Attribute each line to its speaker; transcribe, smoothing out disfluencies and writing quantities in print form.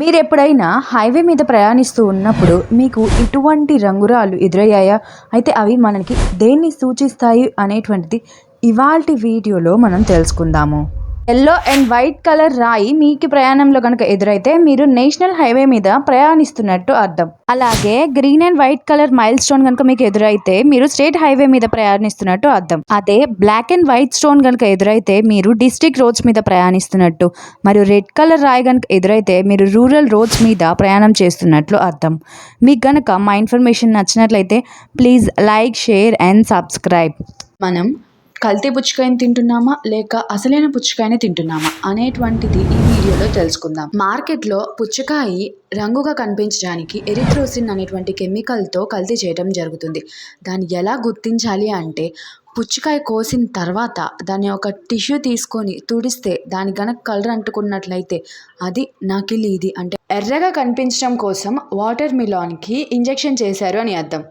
Speaker 1: మీరెప్పుడైనా హైవే మీద ప్రయాణిస్తూ ఉన్నప్పుడు మీకు ఇటువంటి రంగురాళ్ళు ఎదురయ్యాయా? అయితే అవి మనకి దేన్ని సూచిస్తాయి అనేటువంటిది ఇవాల్టి వీడియోలో మనం తెలుసుకుందాము. యెల్లో అండ్ వైట్ కలర్ రాయి మీకు ప్రయాణంలో గనక ఎదురైతే మీరు నేషనల్ హైవే మీద ప్రయాణిస్తున్నట్టు అర్థం. అలాగే green and white colour mile stone గనక మీకు ఎదురైతే మీరు స్టేట్ హైవే మీద ప్రయాణిస్తున్నట్టు అర్థం. అదే బ్లాక్ అండ్ వైట్ స్టోన్ గనక ఎదురైతే మీరు డిస్ట్రిక్ట్ రోడ్స్ మీద ప్రయాణిస్తున్నట్టు. మరియు రెడ్ కలర్ రాయి గనక ఎదురైతే మీరు రూరల్ రోడ్స్ మీద ప్రయాణం చేస్తున్నట్లు అర్థం. మీకు గనక మా ఇన్ఫర్మేషన్ నచ్చినట్లయితే please like, share and subscribe. మనం కల్తీ పుచ్చకాయని తింటున్నామా లేక అసలైన పుచ్చకాయని తింటున్నామా అనేటువంటిది ఈ వీడియోలో తెలుసుకుందాం. మార్కెట్లో పుచ్చకాయ రంగుగా కనిపించడానికి ఎరిథ్రోసిన్ అనేటువంటి కెమికల్తో కల్తీ చేయడం జరుగుతుంది. దాన్ని ఎలా గుర్తించాలి అంటే పుచ్చకాయ కోసిన తర్వాత దాన్ని ఒక టిష్యూ తీసుకొని తుడిస్తే దాని గనక కలర్ అంటుకున్నట్లయితే అది నకిలీది, అంటే ఎర్రగా కనిపించడం కోసం వాటర్ మిలాన్కి ఇంజెక్షన్ చేశారు అని అర్థం.